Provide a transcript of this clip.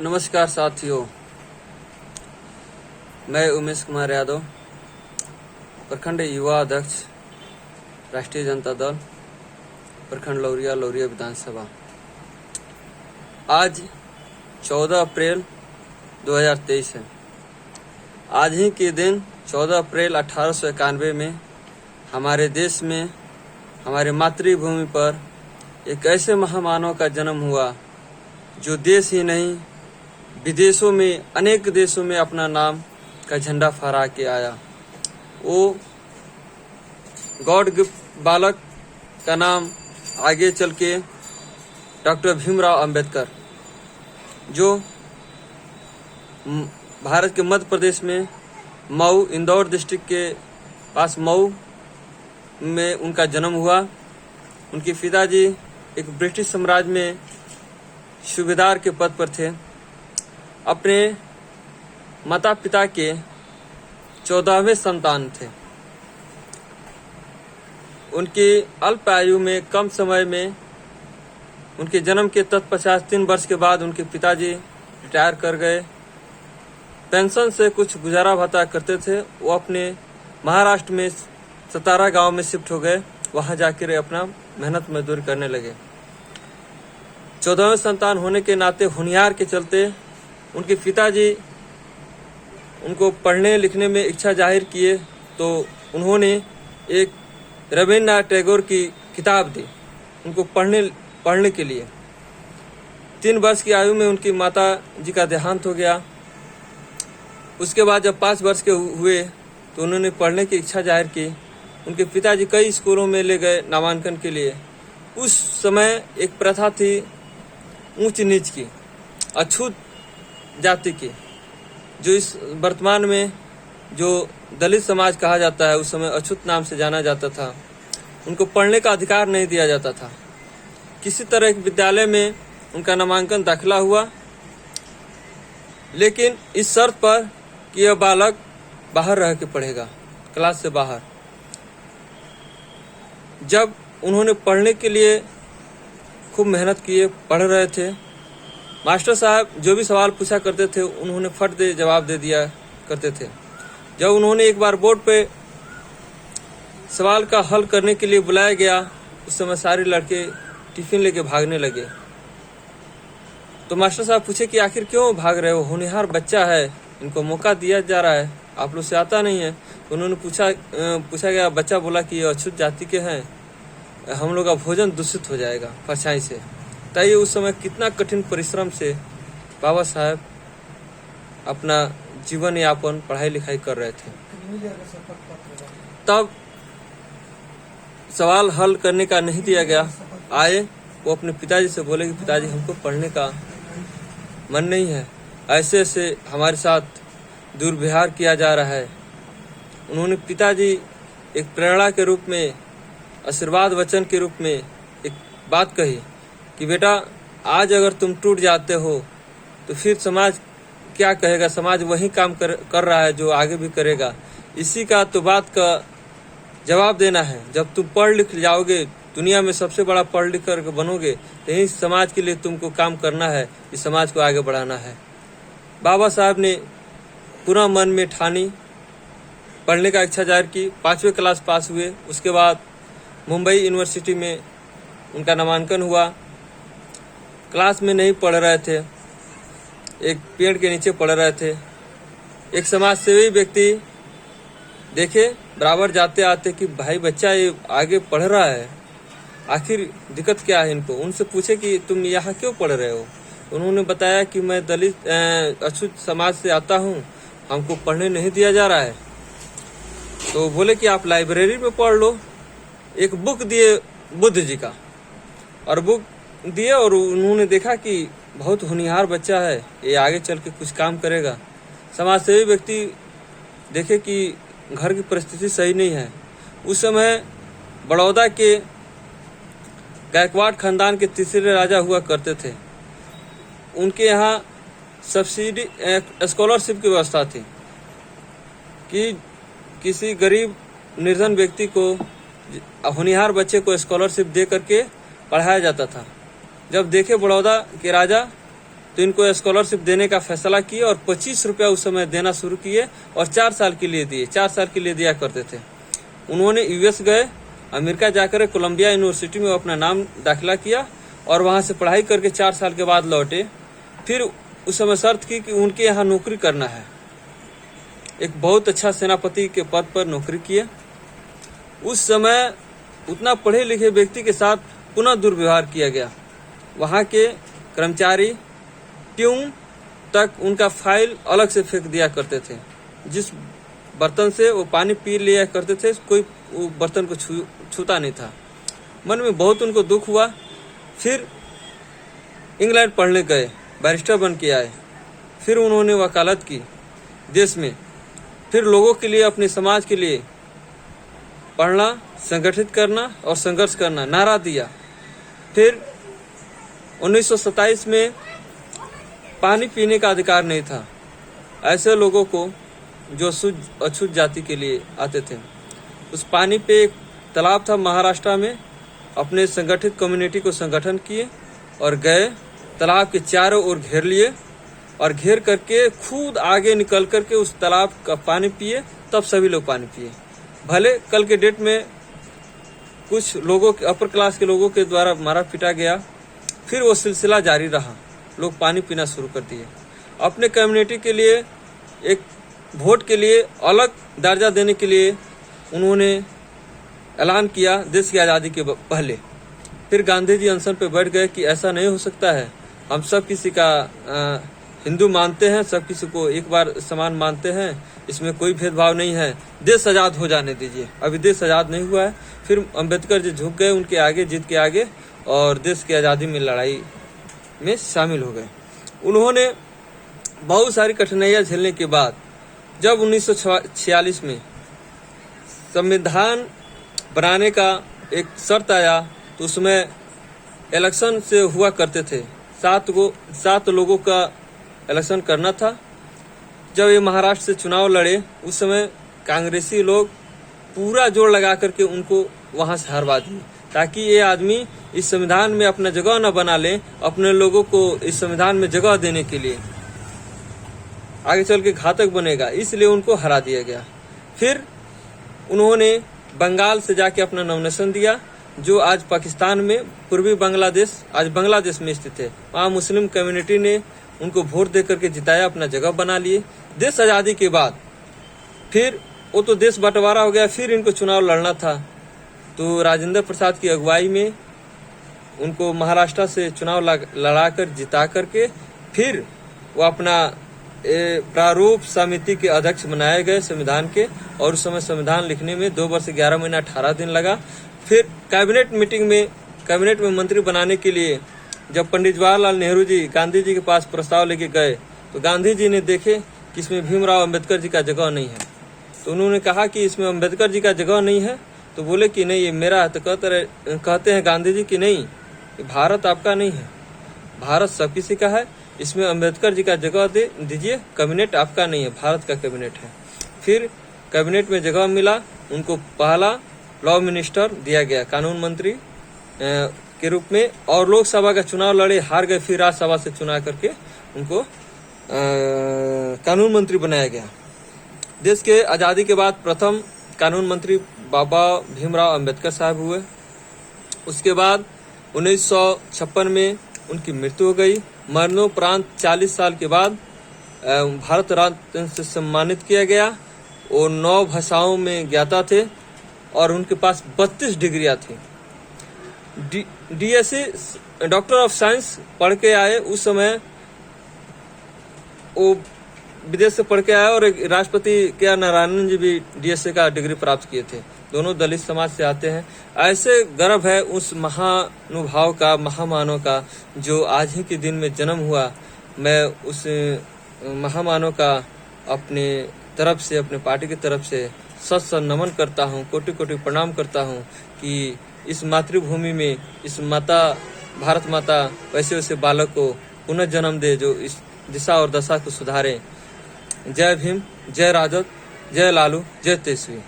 नमस्कार साथियों, मैं उमेश कुमार यादव, प्रखंड युवा अध्यक्ष, राष्ट्रीय जनता दल, प्रखंड लौरिया विधानसभा। आज 14 अप्रैल 2023 है। आज ही के दिन 14 अप्रैल 1891 में हमारे देश में, हमारे मातृभूमि पर एक ऐसे महामानव का जन्म हुआ जो देश ही नहीं विदेशों में, अनेक देशों में अपना नाम का झंडा फहरा के आया। वो गॉड गिफ्ट बालक का नाम आगे चल के डॉक्टर भीमराव अंबेडकर, जो भारत के मध्य प्रदेश में मऊ, इंदौर डिस्ट्रिक्ट के पास मऊ में उनका जन्म हुआ। उनके पिताजी एक ब्रिटिश साम्राज्य में सूबेदार के पद पर थे। अपने माता पिता के 14वें संतान थे। उनकी अल्प आयु में, कम समय में, उनके जन्म के तत्पश्चात 3 वर्ष के बाद उनके पिताजी रिटायर कर गए। पेंशन से कुछ गुजारा भत्ता करते थे। वो अपने महाराष्ट्र में सतारा गांव में शिफ्ट हो गए। वहां जाकर अपना मेहनत मजदूरी करने लगे। 14वें संतान होने के नाते होनहार के चलते उनके पिताजी उनको पढ़ने लिखने में इच्छा जाहिर किए, तो उन्होंने एक रविन्द्रनाथ टैगोर की किताब दी उनको पढ़ने के लिए। 3 वर्ष की आयु में उनकी माता जी का देहांत हो गया। उसके बाद जब 5 वर्ष के हुए तो उन्होंने पढ़ने की इच्छा जाहिर की। उनके पिताजी कई स्कूलों में ले गए नामांकन के लिए। उस समय एक प्रथा थी ऊंच नीच की, अछूत जाति की, जो इस वर्तमान में जो दलित समाज कहा जाता है, उस समय अछूत नाम से जाना जाता था। उनको पढ़ने का अधिकार नहीं दिया जाता था। किसी तरह एक विद्यालय में उनका नामांकन दाखिला हुआ, लेकिन इस शर्त पर कि यह बालक बाहर रह के पढ़ेगा, क्लास से बाहर। जब उन्होंने पढ़ने के लिए खूब मेहनत किए, पढ़ रहे थे, मास्टर साहब जो भी सवाल पूछा करते थे उन्होंने फट दे जवाब दे दिया करते थे। जब उन्होंने एक बार बोर्ड पे सवाल का हल करने के लिए बुलाया गया, उस समय सारे लड़के टिफिन लेके भागने लगे। तो मास्टर साहब पूछे कि आखिर क्यों भाग रहे हो, होनहार बच्चा है, इनको मौका दिया जा रहा है, आप लोग से आता नहीं है। तो उन्होंने पूछा गया, बच्चा बोला कि ये अछूत जाति के हैं, हम लोग का भोजन दूषित हो जाएगा परछाई से। ताइए उस समय कितना कठिन परिश्रम से बाबा साहब अपना जीवन यापन, पढ़ाई लिखाई कर रहे थे। तब सवाल हल करने का नहीं दिया गया। आए, वो अपने पिताजी से बोले कि पिताजी हमको पढ़ने का मन नहीं है, ऐसे ऐसे हमारे साथ दुर्व्यवहार किया जा रहा है। उन्होंने पिताजी एक प्रेरणा के रूप में, आशीर्वाद वचन के रूप में एक बात कही कि बेटा, आज अगर तुम टूट जाते हो तो फिर समाज क्या कहेगा। समाज वही काम कर रहा है जो आगे भी करेगा। इसी का तो बात का जवाब देना है। जब तुम पढ़ लिख जाओगे, दुनिया में सबसे बड़ा पढ़ लिख कर बनोगे, तो यही समाज के लिए तुमको काम करना है, इस समाज को आगे बढ़ाना है। बाबा साहब ने पूरा मन में ठानी, पढ़ने का इच्छा जाहिर की। 5वीं क्लास पास हुए। उसके बाद मुंबई यूनिवर्सिटी में उनका नामांकन हुआ। क्लास में नहीं पढ़ रहे थे, एक पेड़ के नीचे पढ़ रहे थे। एक समाज सेवी व्यक्ति देखे बराबर जाते आते कि भाई बच्चा ये आगे पढ़ रहा है, आखिर दिक्कत क्या है इनको। उनसे पूछे कि तुम यहाँ क्यों पढ़ रहे हो। उन्होंने बताया कि मैं दलित अछूत समाज से आता हूँ, हमको पढ़ने नहीं दिया जा रहा है। तो बोले कि आप लाइब्रेरी में पढ़ लो। एक बुक दिए बुद्ध जी का, और बुक दिए, और उन्होंने देखा कि बहुत होनहार बच्चा है, ये आगे चल के कुछ काम करेगा। समाज सेवी व्यक्ति देखे कि घर की परिस्थिति सही नहीं है। उस समय बड़ौदा के गायकवाड़ खानदान के तीसरे राजा हुआ करते थे। उनके यहाँ सब्सिडी, स्कॉलरशिप की व्यवस्था थी कि किसी गरीब निर्धन व्यक्ति को, होनहार बच्चे को स्कॉलरशिप दे करके पढ़ाया जाता था। जब देखे बड़ौदा के राजा तो इनको स्कॉलरशिप देने का फैसला किए और 25 रुपया उस समय देना शुरू किए और 4 साल के लिए दिए, 4 साल के लिए दिया करते थे। उन्होंने यूएस गए, अमेरिका जाकर कोलंबिया यूनिवर्सिटी में अपना नाम दाखिला किया और वहां से पढ़ाई करके 4 साल के बाद लौटे। फिर उस समय शर्त की कि उनके यहाँ नौकरी करना है। एक बहुत अच्छा सेनापति के पद पर नौकरी किए। उस समय उतना पढ़े लिखे व्यक्ति के साथ पुनः दुर्व्यवहार किया गया। वहां के कर्मचारी ट्यून तक उनका फाइल अलग से फेंक दिया करते थे। जिस बर्तन से वो पानी पी लिया करते थे, कोई वो बर्तन को छूता नहीं था। मन में बहुत उनको दुख हुआ। फिर इंग्लैंड पढ़ने गए, बैरिस्टर बन के आए। फिर उन्होंने वकालत की देश में। फिर लोगों के लिए, अपने समाज के लिए पढ़ना, संगठित करना और संघर्ष करना नारा दिया। फिर 1927 में पानी पीने का अधिकार नहीं था ऐसे लोगों को जो अछूत जाति के लिए आते थे। उस पानी पे एक तालाब था महाराष्ट्र में। अपने संगठित कम्युनिटी को संगठन किए और गए, तालाब के चारों ओर घेर लिए और घेर करके खुद आगे निकल करके उस तालाब का पानी पिए। तब सभी लोग पानी पिए। भले कल के डेट में कुछ लोगों के, अपर क्लास के लोगों के द्वारा मारा पीटा गया, फिर वो सिलसिला जारी रहा। लोग पानी पीना शुरू कर दिए। अपने कम्युनिटी के लिए, एक वोट के लिए अलग दर्जा देने के लिए उन्होंने ऐलान किया देश की आज़ादी के पहले। फिर गांधी जी अनशन पे बैठ गए कि ऐसा नहीं हो सकता है। हम सब किसी का हिंदू मानते हैं, सब किसी को एक बार समान मानते हैं, इसमें कोई भेदभाव नहीं है, देश आज़ाद हो जाने दीजिए। अभी देश आज़ाद नहीं हुआ है। फिर अम्बेडकर जी झुक गए उनके आगे, जीत के आगे, और देश की आज़ादी में लड़ाई में शामिल हो गए। उन्होंने बहुत सारी कठिनाइयां झेलने के बाद जब 1946 में संविधान बनाने का एक शर्त आया, तो उसमें इलेक्शन से हुआ करते थे। 7 लोगों का इलेक्शन करना था। जब ये महाराष्ट्र से चुनाव लड़े, उस समय कांग्रेसी लोग पूरा जोर लगा करके उनको वहां से हरवा दिए, ताकि ये आदमी इस संविधान में अपना जगह न बना ले। अपने लोगों को इस संविधान में जगह देने के लिए आगे चल के घातक बनेगा, इसलिए उनको हरा दिया गया। फिर उन्होंने बंगाल से जाके अपना नॉमिनेशन दिया, जो आज पाकिस्तान में पूर्वी बांग्लादेश, आज बांग्लादेश में स्थित है। वहाँ मुस्लिम कम्युनिटी ने उनको वोट दे करके जिताया, अपना जगह बना लिए। देश आज़ादी के बाद फिर वो तो देश बंटवारा हो गया। फिर इनको चुनाव लड़ना था, तो राजेंद्र प्रसाद की अगुवाई में उनको महाराष्ट्र से चुनाव लड़ाकर जिता करके फिर वो अपना प्रारूप समिति के अध्यक्ष बनाए गए संविधान के। और उस समय संविधान लिखने में 2 वर्ष 11 महीना 18 दिन लगा। फिर कैबिनेट मीटिंग में, कैबिनेट में मंत्री बनाने के लिए जब पंडित जवाहरलाल नेहरू जी गांधी जी के पास प्रस्ताव लेके गए, तो गांधी जी ने देखे कि इसमें भीमराव अंबेडकर जी का जगह नहीं है। तो उन्होंने कहा कि इसमें अंबेडकर जी का जगह नहीं है। तो बोले कि नहीं, ये मेरा है। तो कहते हैं गांधी जी कि नहीं, भारत आपका नहीं है, भारत सब किसी का है, इसमें अंबेडकर जी का जगह दे दीजिए, कैबिनेट आपका नहीं है, भारत का कैबिनेट है। फिर कैबिनेट में जगह मिला, उनको पहला लॉ मिनिस्टर दिया गया, कानून मंत्री के रूप में। और लोकसभा का चुनाव लड़े, हार गए। फिर राज्यसभा से चुना करके उनको कानून मंत्री बनाया गया। देश के आज़ादी के बाद प्रथम कानून मंत्री बाबा भीमराव अंबेडकर साहब हुए। उसके बाद 1956 में उनकी मृत्यु हो गई। मरणोपरांत 40 साल के बाद भारत रत्न से सम्मानित किया गया। वो 9 भाषाओं में ज्ञाता थे और उनके पास 32 डिग्रियां थी। डीएससी, डॉक्टर ऑफ साइंस पढ़ के आए। उस समय वो विदेश से पढ़ के आए और राष्ट्रपति के नारायणन जी भी डीएससी का डिग्री प्राप्त किए थे। दोनों दलित समाज से आते हैं। ऐसे गर्व है उस महानुभाव का, महामानव का, जो आज ही के दिन में जन्म हुआ। मैं उस महामानव का अपने तरफ से, अपने पार्टी की तरफ से सत नमन करता हूँ, कोटि कोटि प्रणाम करता हूँ कि इस मातृभूमि में इस माता, भारत माता वैसे वैसे बालक को पुनः जन्म दे, जो इस दिशा और दशा को सुधारे। जय भीम, जय राजद, जय लालू, जय तेजस्वी।